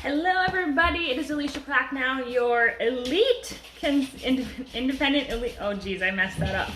Hello everybody, it is Alicia Plack now, your independent elite, oh geez, I messed that up.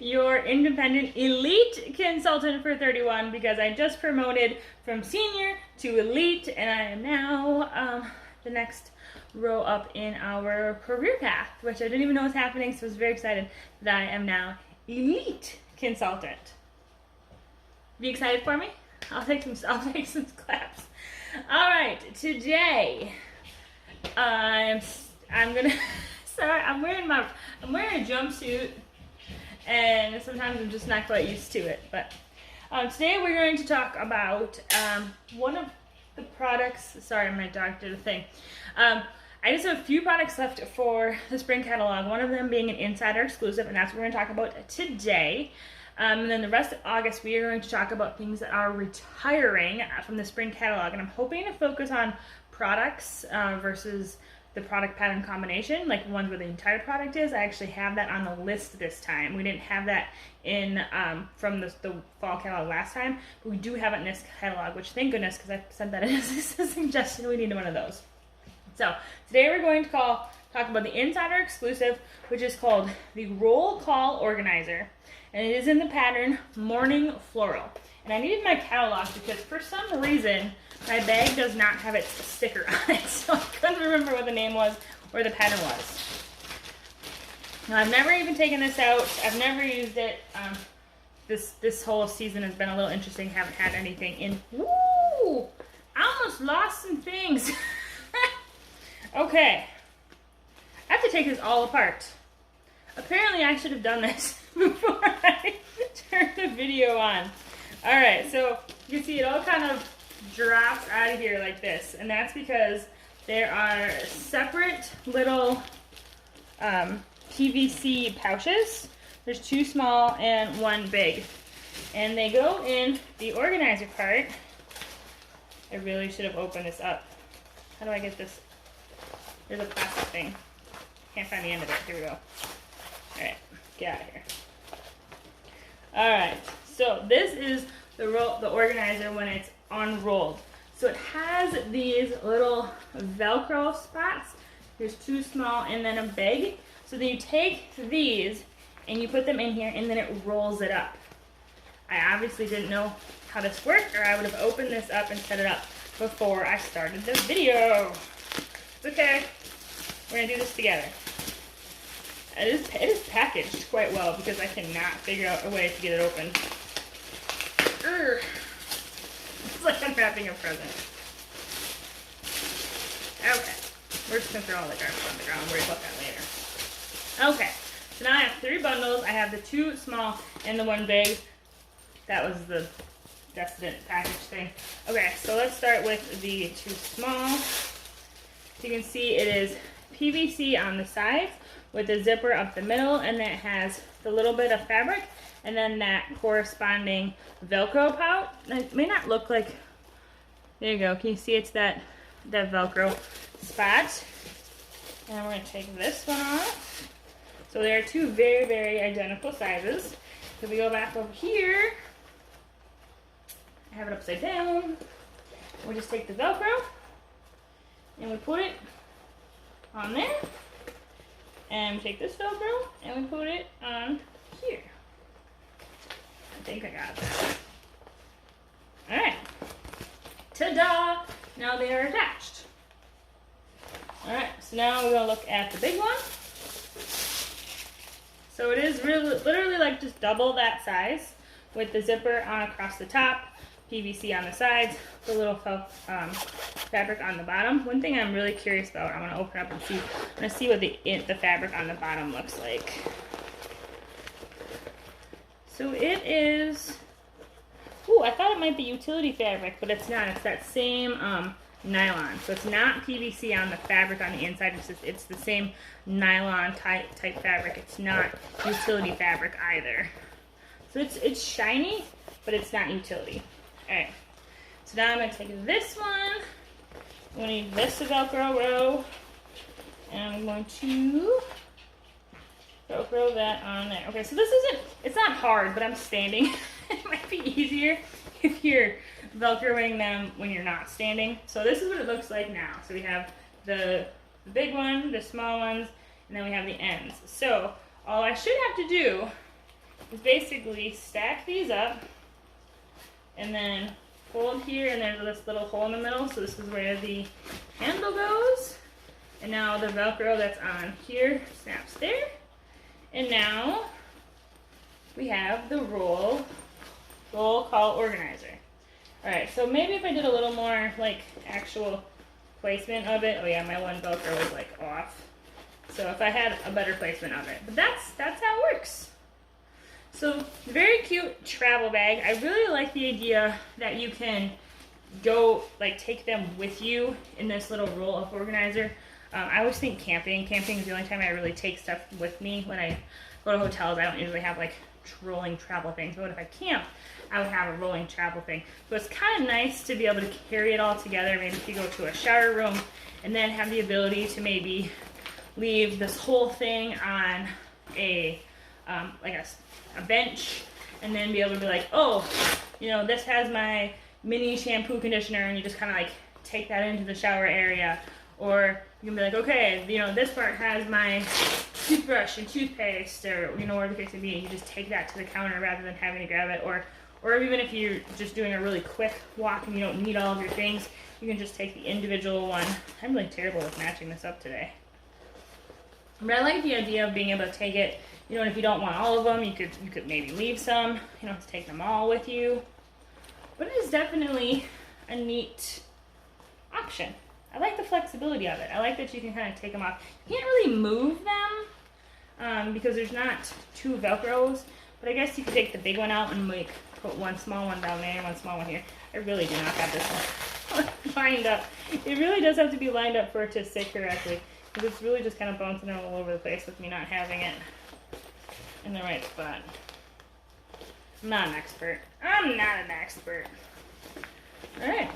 Your independent elite consultant for 31 because I just promoted from senior to elite and I am now the next row up in our career path, which I didn't even know was happening, so I was very excited that I am now elite consultant. Be excited for me? I'll take some claps. All right, today I'm gonna sorry, I'm wearing a jumpsuit, and sometimes I'm just not quite used to it. But today we're going to talk about one of the products. Sorry, my dog did a thing. I just have a few products left for the spring catalog. One of them being an insider exclusive, and that's what we're going to talk about today. And then the rest of August, we are going to talk about things that are retiring from the spring catalog. And I'm hoping to focus on products versus the product pattern combination, like the ones where the entire product is. I actually have that on the list this time. We didn't have that in from the fall catalog last time, but we do have it in this catalog, which thank goodness, because I sent that in as a suggestion. We need one of those. So today we're going to talk about the insider exclusive, which is called the Roll Call Organizer. And it is in the pattern Morning Floral. And I needed my catalog because for some reason my bag does not have its sticker on it. So I couldn't remember what the name was or the pattern was. Now I've never even taken this out. I've never used it. This whole season has been a little interesting. Haven't had anything in. Woo! I almost lost some things. Okay. I have to take this all apart. Apparently I should have done this before I turned the video on. Alright, so you can see it all kind of drops out of here like this. And that's because there are separate little PVC pouches. There's two small and one big. And they go in the organizer part. I really should have opened this up. How do I get this? There's a plastic thing. Can't find the end of it. Here we go. Alright, get out of here. Alright, so this is the organizer when it's unrolled. So it has these little Velcro spots. There's two small and then a big. So then you take these and you put them in here and then it rolls it up. I obviously didn't know how this worked, or I would have opened this up and set it up before I started the video. It's okay. We're going to do this together. It is packaged quite well because I cannot figure out a way to get it open. It's like unwrapping a present. Okay. We're just going to throw all the garbage on the ground. Worry about that later. Okay. So now I have 3 bundles. I have the 2 small and the 1 big. That was the destined package thing. Okay, so let's start with the 2 small. So you can see it is PVC on the sides with a zipper up the middle, and then it has the little bit of fabric and then that corresponding Velcro pouch. It may not look like, there you go, can you see it's that Velcro spot? And we're going to take this one off. So there are 2 very, very identical sizes. So we go back over here, I have it upside down. We just take the Velcro and we put it on there. And we take this Velcro and we put it on here. I think I got that. Alright. Ta-da! Now they are attached. Alright, so now we're going to look at the big one. So it is literally like just double that size with the zipper on across the top, PVC on the sides, the little fabric on the bottom. One thing I'm really curious about, I'm going to open up and see. I'm going to see what the fabric on the bottom looks like. So it is, ooh, I thought it might be utility fabric, but it's not. It's that same nylon. So it's not PVC on the fabric on the inside. It's the same nylon type fabric. It's not utility fabric either. So it's shiny, but it's not utility. Alright, so now I'm going to take this one, I'm going to use this Velcro row, and I'm going to Velcro that on there. Okay, so this isn't, it's not hard, but I'm standing. It might be easier if you're Velcroing them when you're not standing. So this is what it looks like now. So we have the big one, the small ones, and then we have the ends. So all I should have to do is basically stack these up and then fold here, and there's this little hole in the middle. So this is where the handle goes. And now the Velcro that's on here snaps there. And now we have the roll call organizer. All right, so maybe if I did a little more like actual placement of it. Oh yeah, my one Velcro was like off. So if I had a better placement of it, but that's how it works. So very cute travel bag. I really like the idea that you can go like take them with you in this little roll-up organizer. I always think camping is the only time I really take stuff with me. When I go to hotels, I don't usually have like rolling travel things, but if I camp, I would have a rolling travel thing. So it's kind of nice to be able to carry it all together. Maybe if you go to a shower room and then have the ability to maybe leave this whole thing on a like a bench, and then be able to be like, oh, you know, this has my mini shampoo conditioner, and you just kind of like take that into the shower area. Or you can be like, okay, you know, this part has my toothbrush and toothpaste, or, you know, whatever the case may be. You just take that to the counter rather than having to grab it. Or even if you're just doing a really quick walk and you don't need all of your things, you can just take the individual one. I'm really terrible with matching this up today. But I like the idea of being able to take it, you know, and if you don't want all of them, you could maybe leave some. You don't have to take them all with you. But it is definitely a neat option. I like the flexibility of it. I like that you can kind of take them off. You can't really move them because there's not two Velcros, but I guess you could take the big one out and like put one small one down there and one small one here. I really do not have this one lined up. It really does have to be lined up for it to sit correctly, because it's really just kind of bouncing all over the place with me not having it in the right spot. I'm not an expert. I'm not an expert. All right.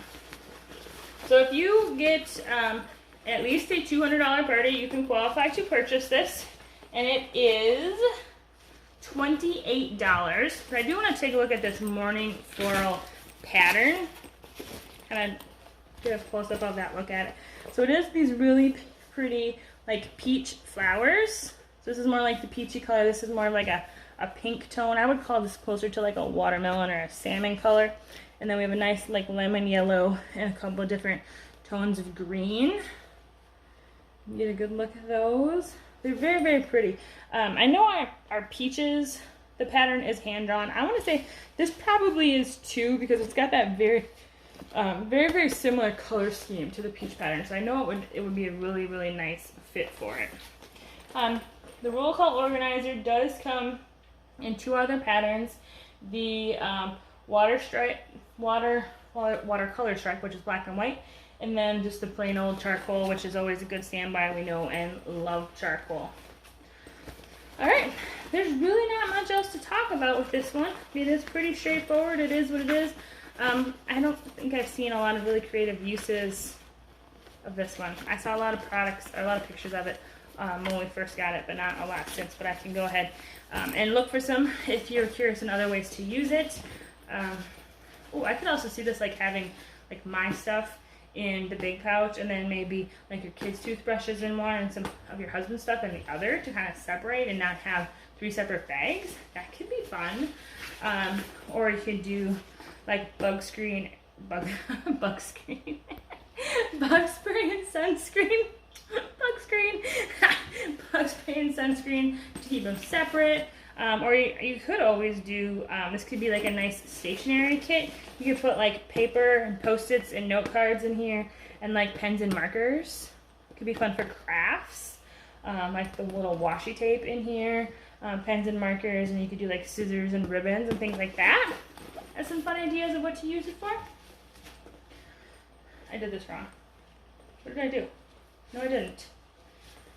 So if you get at least a $200 party, you can qualify to purchase this, and it is $28. But I do want to take a look at this morning floral pattern. Kind of get a close-up of that, look at it. So it is these really pretty like peach flowers. So this is more like the peachy color. This is more like a pink tone. I would call this closer to like a watermelon or a salmon color. And then we have a nice like lemon yellow and a couple of different tones of green. Get a good look at those. They're very, very pretty. I know our peaches, the pattern is hand-drawn. I want to say this probably is too, because it's got that very, very similar color scheme to the peach pattern. So I know it would be a really, really nice fit for it. The roll call organizer does come in two other patterns. The watercolor stripe, which is black and white, and then just the plain old charcoal, which is always a good standby. We know and love charcoal. All right, there's really not much else to talk about with this one. It is pretty straightforward. It is what it is. I don't think I've seen a lot of really creative uses of this one. I saw a lot of products, or a lot of pictures of it when we first got it, but not a lot since. But I can go ahead and look for some if you're curious in other ways to use it. Oh, I could also see this like having like my stuff in the big pouch, and then maybe like your kids' toothbrushes in one and some of your husband's stuff in the other, to kind of separate and not have 3 separate bags. That could be fun. Or you could do like bug spray and sunscreen. Bug spray and sunscreen to keep them separate. Or you could always do, this could be like a nice stationery kit. You could put like paper and Post-its and note cards in here, and like pens and markers. It could be fun for crafts, like the little washi tape in here, pens and markers, and you could do like scissors and ribbons and things like that. That's some fun ideas of what to use it for. I did this wrong. What did I do? No, I didn't.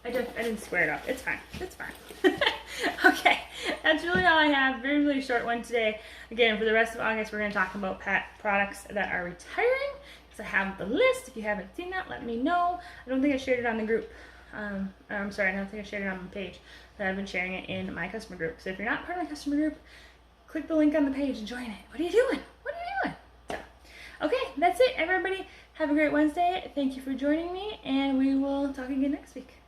I didn't square it up. It's fine. It's fine. Okay, that's really all I have. Very, really short one today. Again, for the rest of August, we're going to talk about products that are retiring. So I have the list. If you haven't seen that, let me know. I don't think I shared it on the group. I'm sorry, I don't think I shared it on my page. But I've been sharing it in my customer group. So if you're not part of my customer group, click the link on the page and join it. What are you doing? What are you doing? So, Okay, that's it, everybody. Have a great Wednesday. Thank you for joining me, and we will talk again next week.